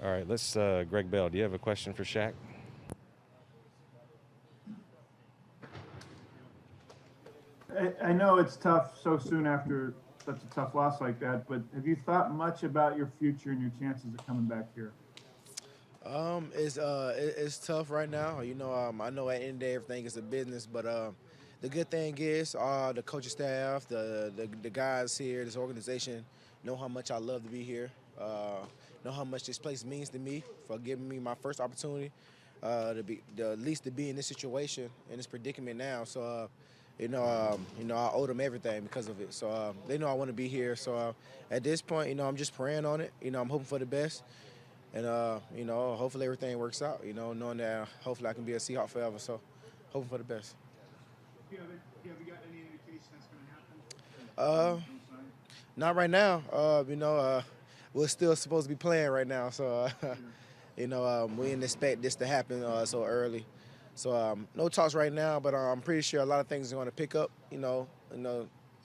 All right, let's Greg Bell. Do you have a question for Shaq? I know it's tough so soon after such a tough loss like that, but have you thought much about your future and your chances of coming back here? It's tough right now. I know at the end of the day everything is a business, but the good thing is the coaching staff, the guys here, this organization know how much I love to be here. Know how much this place means to me for giving me my first opportunity at least to be in this situation in this predicament now. So. I owe them everything because of it. So they know I want to be here. So at this point, I'm just praying on it. I'm hoping for the best. And, hopefully everything works out, knowing that hopefully I can be a Seahawk forever. So, hoping for the best. Have you got any indication that's going to happen? Uh, Not right now. We're still supposed to be playing right now. So, we didn't expect this to happen so early. So, no talks right now, but I'm pretty sure a lot of things are going to pick up,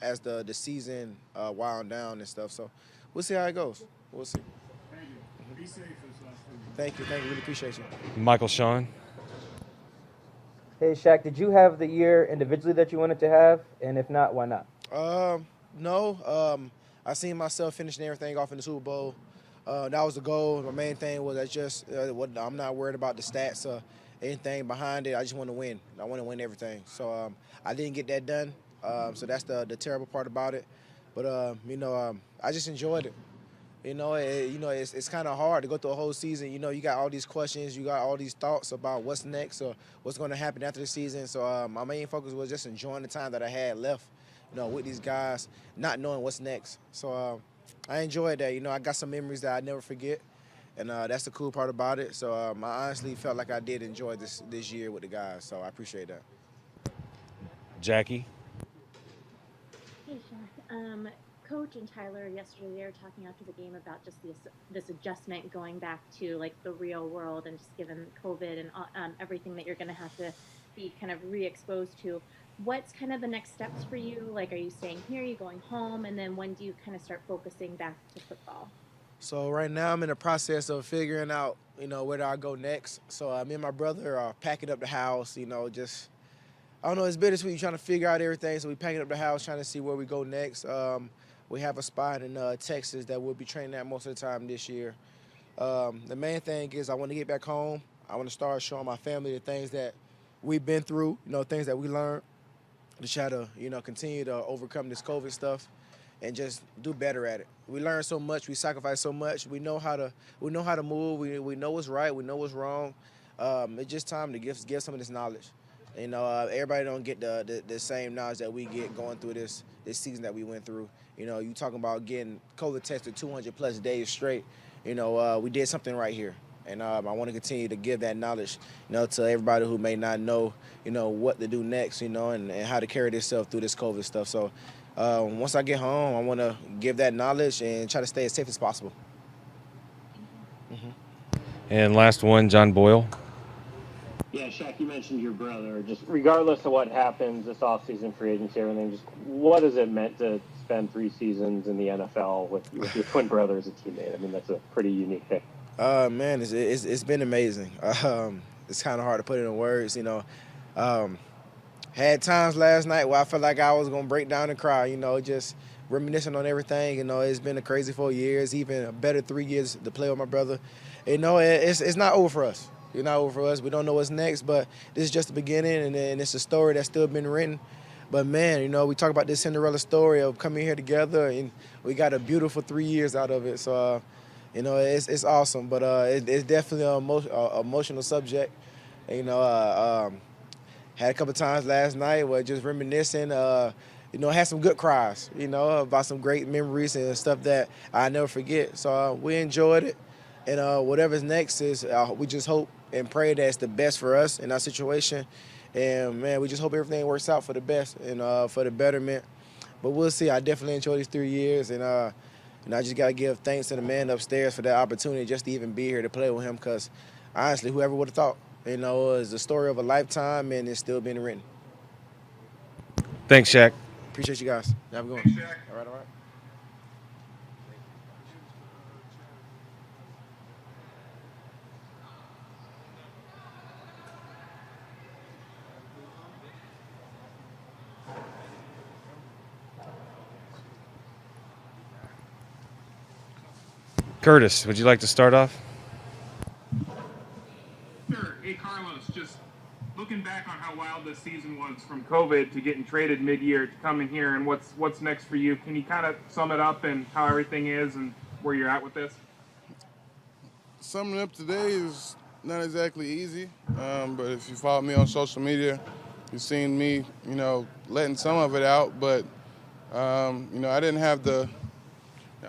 as the season wound down and stuff. So, we'll see how it goes. We'll see. Thank you. Be safe this last week. Thank you. Really appreciate you. Michael Sean. Hey, Shaq, did you have the year individually that you wanted to have? And if not, why not? No. I seen myself finishing everything off in the Super Bowl. That was the goal. My main thing was I'm not worried about the stats or anything behind it. I just want to win. I want to win everything. So I didn't get that done. So that's the terrible part about it. But I just enjoyed it. It's kind of hard to go through a whole season. You got all these questions, you got all these thoughts about what's next or what's going to happen after the season. So my main focus was just enjoying the time that I had left, with these guys, not knowing what's next. So I enjoyed that. I got some memories that I never forget, and that's the cool part about it. So I honestly felt like I did enjoy this year with the guys. So I appreciate that. Jackie. Hey, Shaq. Coach and Tyler yesterday they were talking after the game about just this adjustment going back to like the real world and just given COVID and everything that you're going to have to be kind of re-exposed to. What's kind of the next steps for you? Like, are you staying here? Are you going home? And then when do you kind of start focusing back to football? So right now I'm in the process of figuring out, where do I go next. So me and my brother are packing up the house, just I don't know, it's bittersweet trying to figure out everything. So we packing up the house, trying to see where we go next. We have a spot in Texas that we'll be training at most of the time this year. The main thing is I want to get back home. I want to start showing my family the things that we've been through, things that we learned to try to, continue to overcome this COVID stuff and just do better at it. We learn so much, we sacrifice so much. We know how to move. We know what's right. We know what's wrong. It's just time to give some of this knowledge. Everybody don't get the same knowledge that we get going through this season that we went through. You talking about getting COVID tested 200 plus days straight. We did something right here. And I want to continue to give that knowledge, to everybody who may not know, what to do next, and how to carry themselves through this COVID stuff. So once I get home, I want to give that knowledge and try to stay as safe as possible. And last one, John Boyle. Yeah, Shaq, you mentioned your brother. Just regardless of what happens this offseason, free agency, everything, just what has it meant to spend 3 seasons in the NFL with your twin brother as a teammate? I mean, that's a pretty unique thing. Man, it's been amazing. It's kind of hard to put it in words, Had times last night where I felt like I was going to break down and cry, just reminiscing on everything. It's been a crazy 4 years, even a better 3 years to play with my brother. It's not over for us. It's not over for us. We don't know what's next, but this is just the beginning, and it's a story that's still been written. But, man, we talk about this Cinderella story of coming here together, and we got a beautiful 3 years out of it. So, it's awesome, but it's definitely an emotional subject. Had a couple times last night where just reminiscing, had some good cries, about some great memories and stuff that I never forget. So we enjoyed it, and whatever's next is we just hope and pray that it's the best for us in our situation. And, man, we just hope everything works out for the best and for the betterment. But we'll see. I definitely enjoyed these 3 years, and I just got to give thanks to the man upstairs for that opportunity just to even be here to play with him because, honestly, whoever would have thought, it was the story of a lifetime, and it's still being written. Thanks, Shaq. Appreciate you guys. Have a good one. All right. Curtis, would you like to start off? Sure. Hey, Carlos, just looking back on how wild this season was from COVID to getting traded mid-year to coming here and what's next for you, can you kind of sum it up and how everything is and where you're at with this? Summing up today is not exactly easy, but if you follow me on social media, you've seen me, letting some of it out. But, I didn't have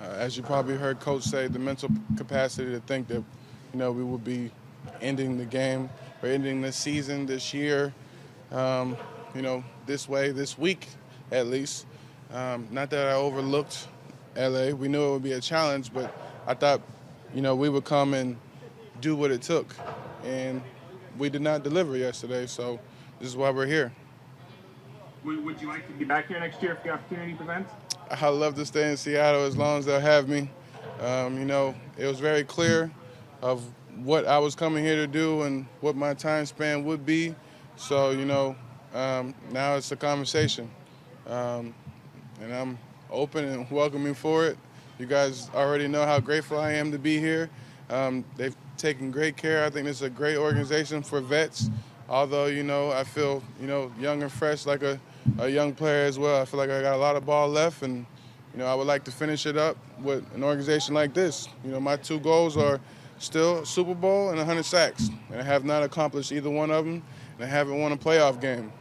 as you probably heard Coach say, the mental capacity to think that, we would be ending the game or ending the season this year, this way, this week at least. Not that I overlooked LA. We knew it would be a challenge, but I thought, we would come and do what it took. And we did not deliver yesterday, so this is why we're here. Would you like to be back here next year if the opportunity presents? I love to stay in Seattle as long as they'll have me. It was very clear of what I was coming here to do and what my time span would be. So, now it's a conversation. And I'm open and welcoming for it. You guys already know how grateful I am to be here. They've taken great care. I think this is a great organization for vets. Although, I feel, young and fresh like a young player as well. I feel like I got a lot of ball left, and, I would like to finish it up with an organization like this. My two goals are still Super Bowl and 100 sacks, and I have not accomplished either one of them, and I haven't won a playoff game,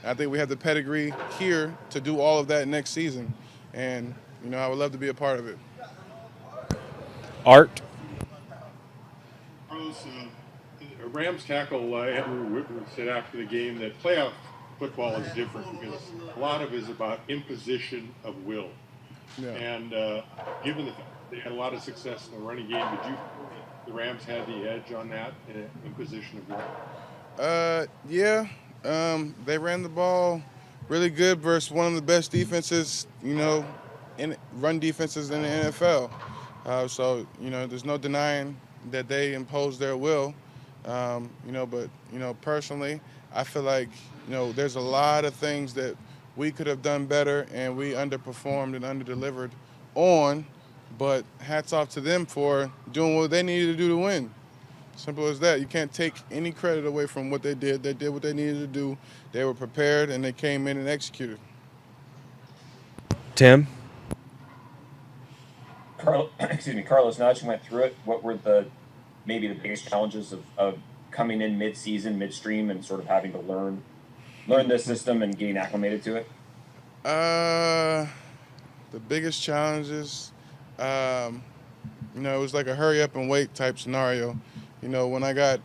I think we have the pedigree here to do all of that next season, and, I would love to be a part of it. Art? Carlos, Rams tackle Andrew Whitmer said after the game that playoff football is different because a lot of it is about imposition of will. Yeah. And given the fact they had a lot of success in the running game, did you the Rams had the edge on that imposition of will? Yeah. They ran the ball really good versus one of the best defenses, in run defenses in the NFL. So, there's no denying that they imposed their will. But personally, I feel like, there's a lot of things that we could have done better and we underperformed and underdelivered on, but hats off to them for doing what they needed to do to win. Simple as that. You can't take any credit away from what they did. They did what they needed to do. They were prepared and they came in and executed. Tim? Carlos, now that you went through it, what were maybe the biggest challenges of coming in mid-season, midstream, and sort of having to learn this system and getting acclimated to it? The biggest challenges, it was like a hurry up and wait type scenario. When I got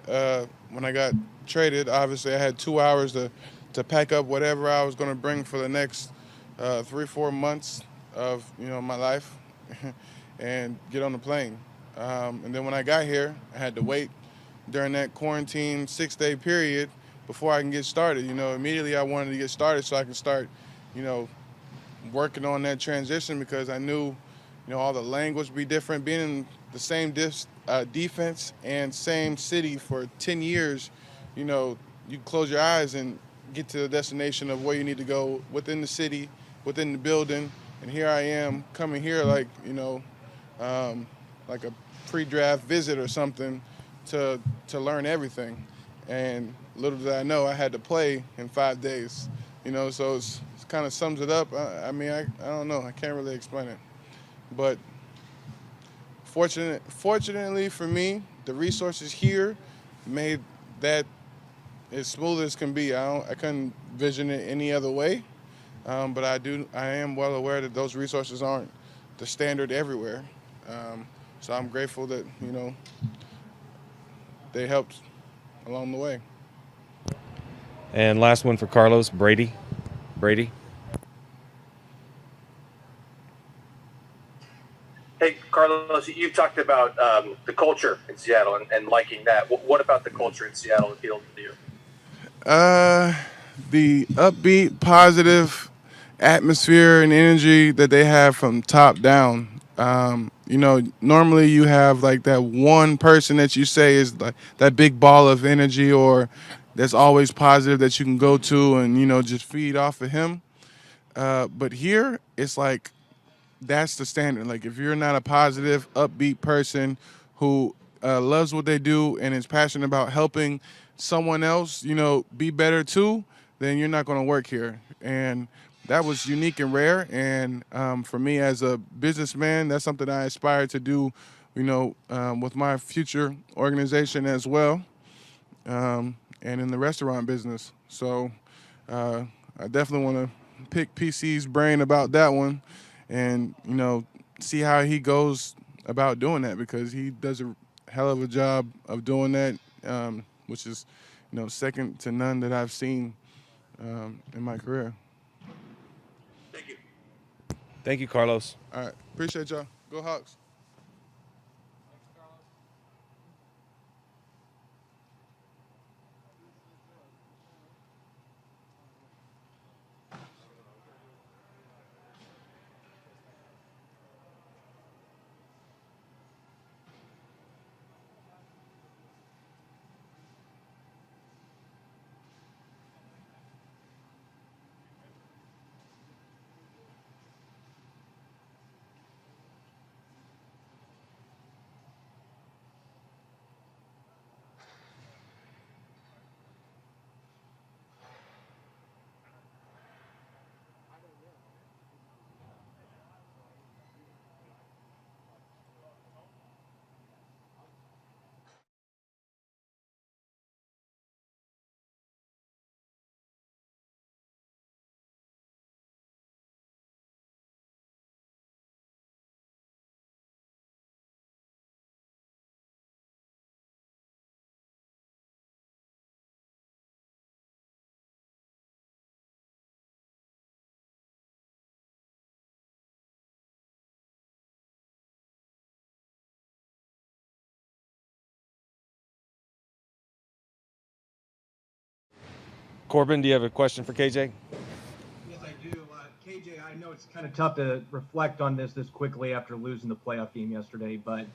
traded, obviously I had 2 hours to pack up whatever I was going to bring for the next 3-4 months of my life and get on the plane. And then when I got here, I had to wait during that quarantine 6-day period before I can get started. Immediately I wanted to get started so I can start, working on that transition because I knew, all the language would be different. Being in the same defense and same city for 10 years, you close your eyes and get to the destination of where you need to go within the city, within the building. And here I am coming here like a pre-draft visit or something to learn everything. And little did I know I had to play in 5 days, so it kind of sums it up. I don't know. I can't really explain it. But fortunately for me, the resources here made that as smooth as can be. I couldn't vision it any other way. But I am well aware that those resources aren't the standard everywhere. So I'm grateful that, they helped along the way. And last one for Carlos, Brady. Hey, Carlos, you've talked about the culture in Seattle and liking that. What about the culture in Seattle appealed to you? The upbeat, positive atmosphere and energy that they have from top down. Normally you have like that one person that you say is like that big ball of energy or that's always positive that you can go to and, just feed off of him. But here it's like that's the standard. Like, if you're not a positive, upbeat person who loves what they do and is passionate about helping someone else, be better too, then you're not going to work here. And that was unique and rare. And for me as a businessman, that's something I aspire to do, with my future organization as well, and in the restaurant business. So I definitely want to pick PC's brain about that one and, see how he goes about doing that, because he does a hell of a job of doing that, which is, second to none that I've seen in my career. Thank you. Thank you, Carlos. All right. Appreciate y'all. Go Hawks. Corbin, do you have a question for KJ? Yes, I do. KJ, I know it's kind of tough to reflect on this quickly after losing the playoff game yesterday, but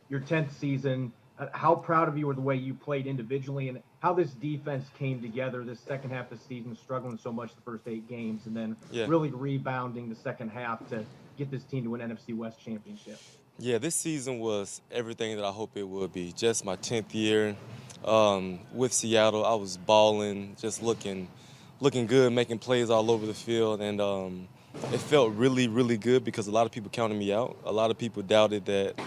your 10th season, how proud of you were the way you played individually and how this defense came together this second half of the season, struggling so much the first 8 games, and then really rebounding the second half to get this team to an NFC West championship. Yeah, this season was everything that I hoped it would be. Just my 10th year with Seattle. I was balling, just looking good, making plays all over the field, and it felt really, really good because a lot of people counted me out. A lot of people doubted that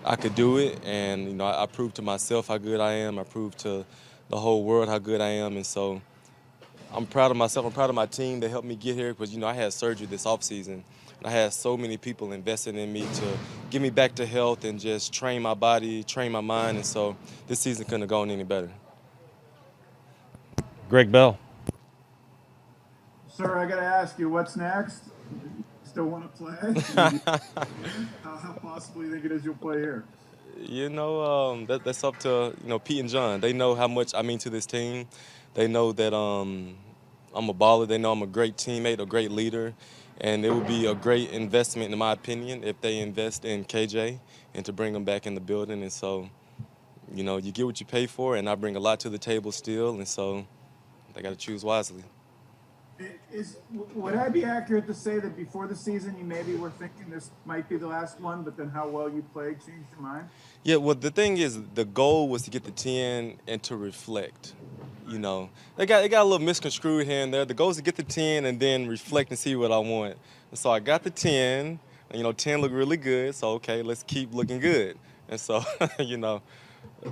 I could do it, and I proved to myself how good I am. I proved to the whole world how good I am, and so I'm proud of myself. I'm proud of my team that helped me get here because, I had surgery this offseason. I had so many people investing in me to get me back to health and just train my body, train my mind, and so this season couldn't have gone any better. Greg Bell. Sir, I got to ask you, what's next? Still want to play? How possible do you think it is you'll play here? That's up to, Pete and John. They know how much I mean to this team. They know that I'm a baller. They know I'm a great teammate, a great leader. And it would be a great investment, in my opinion, if they invest in KJ and to bring him back in the building. And so, you get what you pay for, and I bring a lot to the table still. And so they got to choose wisely. Would I be accurate to say that before the season you maybe were thinking this might be the last one, but then how well you played changed your mind? Yeah, well, the thing is, the goal was to get the 10 and to reflect. They got a little misconstrued here and there. The goal is to get the 10 and then reflect and see what I want. And so I got the 10, and 10 looked really good. So okay, let's keep looking good. And so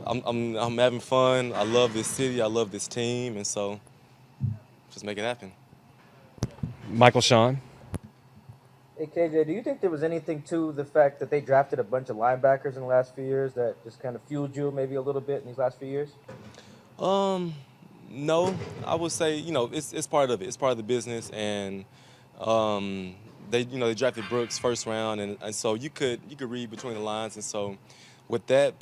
I'm having fun. I love this city. I love this team, and so just make it happen. Michael Sean. Hey, KJ, do you think there was anything to the fact that they drafted a bunch of linebackers in the last few years that just kind of fueled you maybe a little bit in these last few years? No, I would say, it's part of it. It's part of the business, and they drafted Brooks first round, and so you could read between the lines, and so with that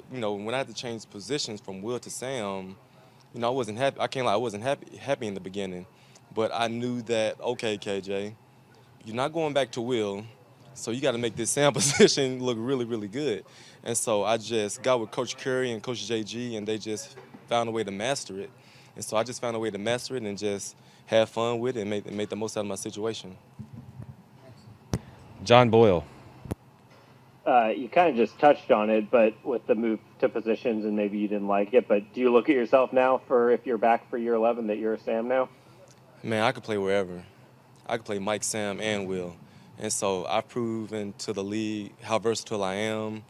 when I had to change positions from Will to Sam, I wasn't happy. I can't lie, I wasn't happy in the beginning, but I knew that, okay, KJ, you're not going back to Will, so you got to make this Sam position look really, really good. And so I just got with Coach Curry and Coach JG, and they just found a way to master it. And so I just found a way to master it and just have fun with it and make the most out of my situation. John Boyle. You kind of just touched on it, but with the move to positions and maybe you didn't like it, but do you look at yourself now for if you're back for year 11 that you're a Sam now? Man, I could play wherever. I could play Mike, Sam, and Will. And so I've proven to the league how versatile I am.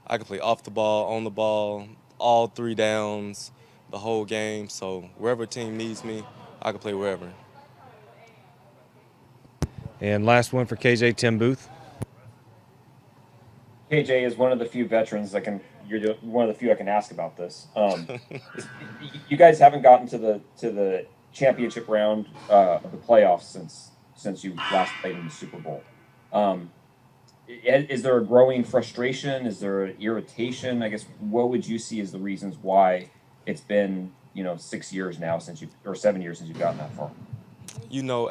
I can play off the ball, on the ball, all 3 downs, the whole game. So wherever a team needs me, I can play wherever. And last one for KJ, Tim Booth. KJ is one of the few veterans that can. You're one of the few I can ask about this. You guys haven't gotten to the championship round of the playoffs since you last played in the Super Bowl. Is there a growing frustration? Is there an irritation? I guess what would you see as the reasons why it's been 6 years now or 7 years since you've gotten that far?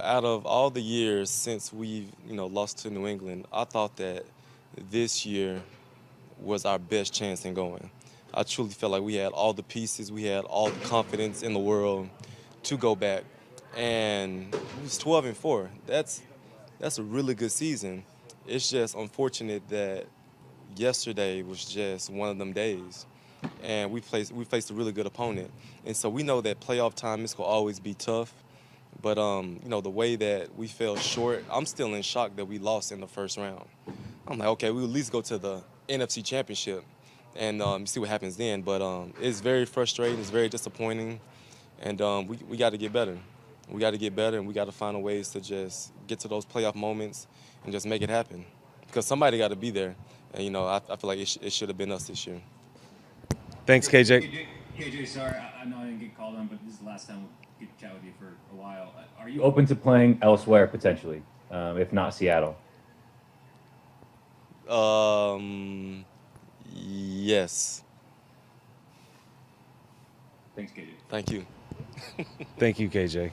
Out of all the years since we've lost to New England, I thought that this year was our best chance in going. I truly felt like we had all the pieces, we had all the confidence in the world to go back, and it was 12-4. That's a really good season. It's just unfortunate that yesterday was just one of them days, and we faced a really good opponent, and so we know that playoff time is gonna always be tough. But the way that we fell short, I'm still in shock that we lost in the first round. I'm like, okay, we'll at least go to the NFC Championship and see what happens then. But it's very frustrating. It's very disappointing. And we got to get better. We got to get better, and we got to find a ways to just get to those playoff moments and just make it happen. Because somebody got to be there. And, I feel like it should have been us this year. Thanks, KJ. KJ, sorry, I know I didn't get called on, but this is the last time we get to chat with you for a while. Are you open to playing elsewhere potentially, if not Seattle? Yes. Thanks, KJ. Thank you. Thank you, KJ.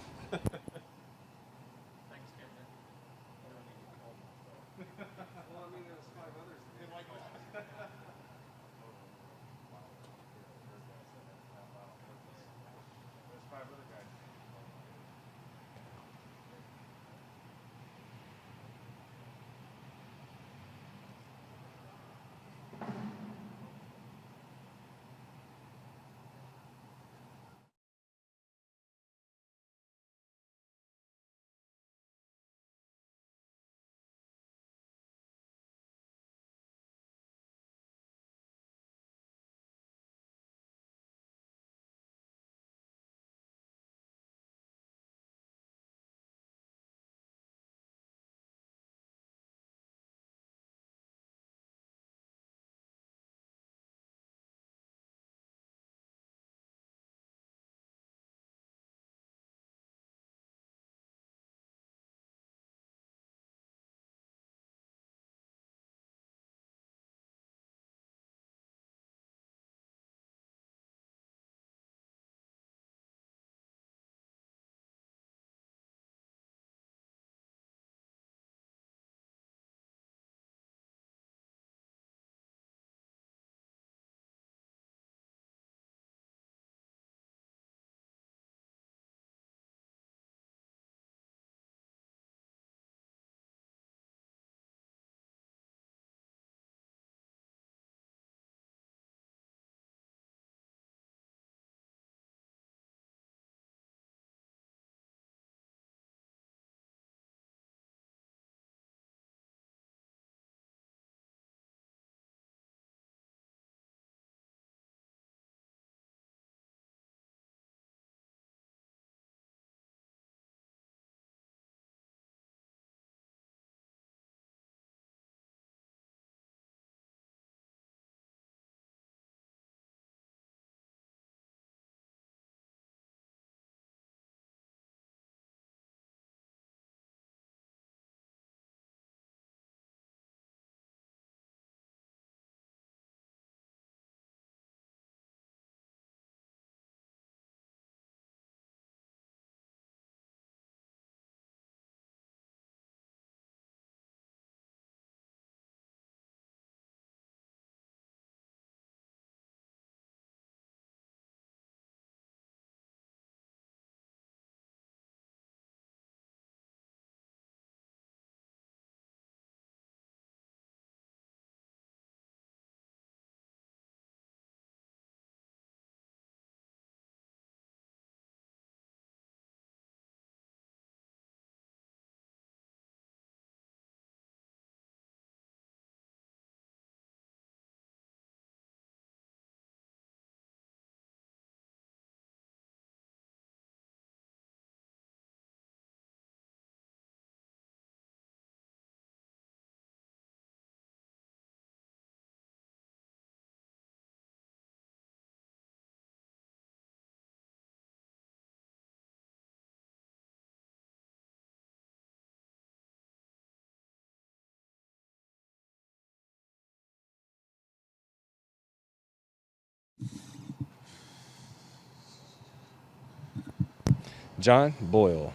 John Boyle.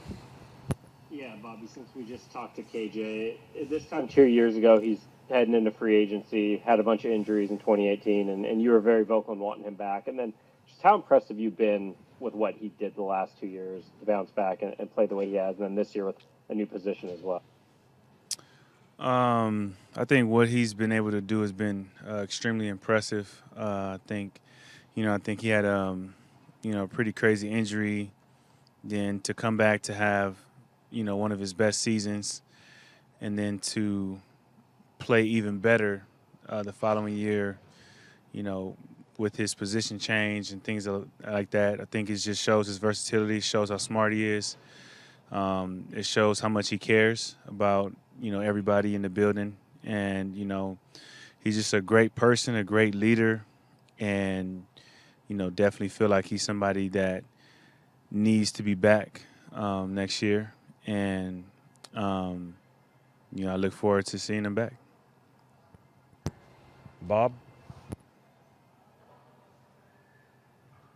Yeah, Bobby, since we just talked to KJ, this time 2 years ago, he's heading into free agency, had a bunch of injuries in 2018, and you were very vocal in wanting him back. And then just how impressed have you been with what he did the last 2 years to bounce back and play the way he has, and then this year with a new position as well? I think what he's been able to do has been extremely impressive. I think he had a pretty crazy injury. Then to come back to have, one of his best seasons, and then to play even better the following year, with his position change and things like that. I think it just shows his versatility, shows how smart he is. It shows how much he cares about, everybody in the building. And, he's just a great person, a great leader, and, definitely feel like he's somebody that needs to be back next year. And, I look forward to seeing him back. Bob?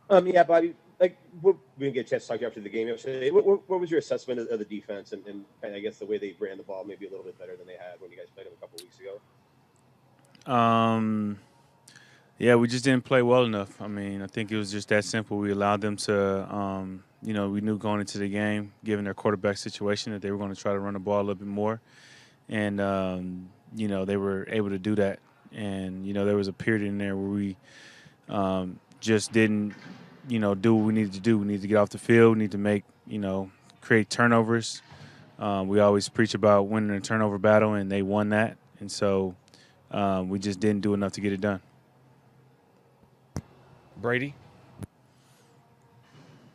Yeah, Bobby, we didn't get a chance to talk to you after the game yesterday. What was your assessment of the defense and I guess the way they ran the ball maybe a little bit better than they had when you guys played them a couple weeks ago? Yeah, we just didn't play well enough. I mean, I think it was just that simple. We allowed them to, we knew going into the game, given their quarterback situation, that they were going to try to run the ball a little bit more. And, they were able to do that. And, there was a period in there where we just didn't, do what we needed to do. We needed to get off the field. We need to make, create turnovers. We always preach about winning a turnover battle, and they won that. And so we just didn't do enough to get it done. Brady?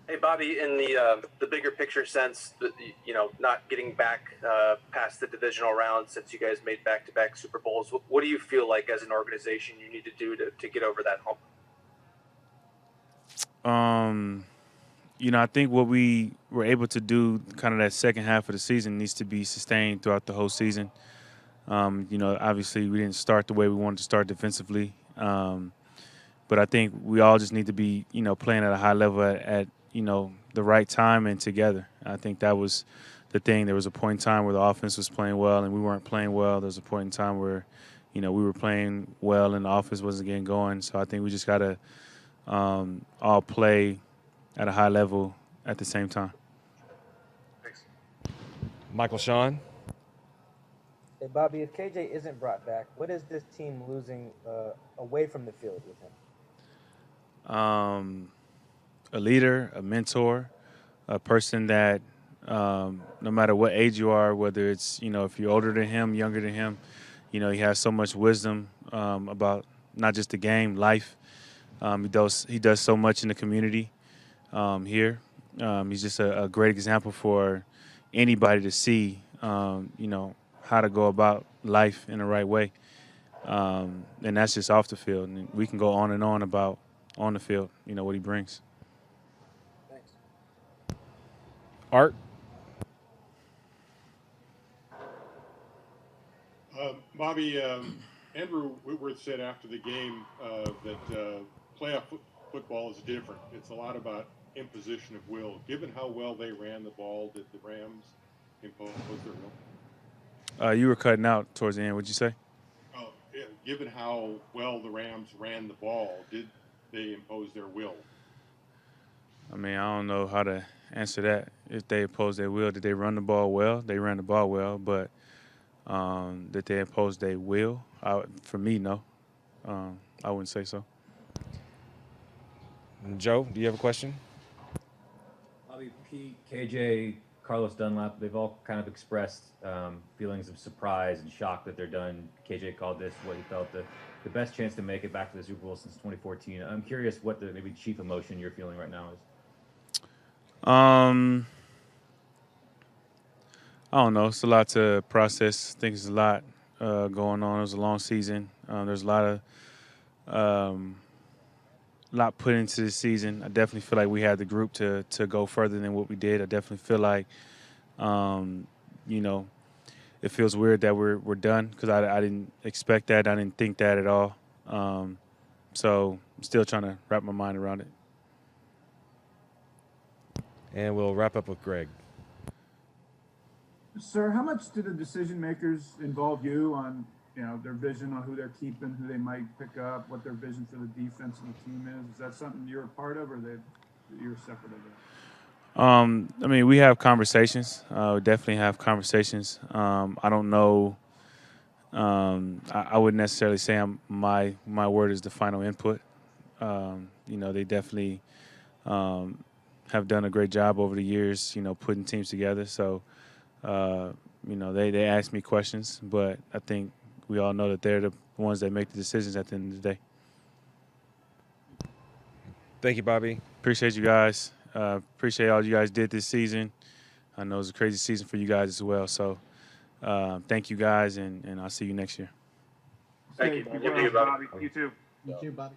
Hey, Bobby, in the bigger picture sense, not getting back past the divisional round since you guys made back-to-back Super Bowls, what do you feel like as an organization you need to do to get over that hump? I think what we were able to do kind of that second half of the season needs to be sustained throughout the whole season. Obviously we didn't start the way we wanted to start defensively. But I think we all just need to be, playing at a high level at the right time and together. I think that was the thing. There was a point in time where the offense was playing well and we weren't playing well. There was a point in time where, we were playing well and the offense wasn't getting going. So I think we just got to all play at a high level at the same time. Thanks. Michael Sean? Hey, Bobby, if KJ isn't brought back, what is this team losing away from the field with him? A leader, a mentor, a person that no matter what age you are, whether it's, if you're older than him, younger than him, he has so much wisdom about not just the game, life. He does so much in the community here. He's just a great example for anybody to see, how to go about life in the right way. And that's just off the field. And we can go on and on about on the field, what he brings. Thanks. Art? Bobby, Andrew Whitworth said after the game that playoff football is different. It's a lot about imposition of will. Given how well they ran the ball, did the Rams impose their will? You were cutting out towards the end. What'd you say? Yeah, given how well the Rams ran the ball, did they impose their will? I mean, I don't know how to answer that. If they imposed their will, did they run the ball well? They ran the ball well, but did they impose their will? For me, no. I wouldn't say so. Joe, do you have a question? Bobby, Pete, KJ, Carlos Dunlap, they've all kind of expressed feelings of surprise and shock that they're done. KJ called this what he felt the best chance to make it back to the Super Bowl since 2014. I'm curious what the maybe chief emotion you're feeling right now is. I don't know. It's a lot to process. I think there's a lot going on. It was a long season. There's a lot put into this season. I definitely feel like we had the group to go further than what we did. I definitely feel like, it feels weird that we're done because I didn't expect that. I didn't think that at all. So I'm still trying to wrap my mind around it. and we'll wrap up with Greg. Sir, how much do the decision makers involve you on, their vision on who they're keeping, who they might pick up, what their vision for the defense and the team is? Is that something you're a part of, or you're separate of that? I mean, we have conversations. We definitely have conversations. I don't know. I wouldn't necessarily say my word is the final input. They definitely have done a great job over the years, putting teams together. So, they ask me questions, but I think we all know that they're the ones that make the decisions at the end of the day. Thank you, Bobby. Appreciate you guys. Appreciate all you guys did this season. I know it was a crazy season for you guys as well. So thank you guys, and I'll see you next year. Thank you. Bobby. You too. You too, Bobby.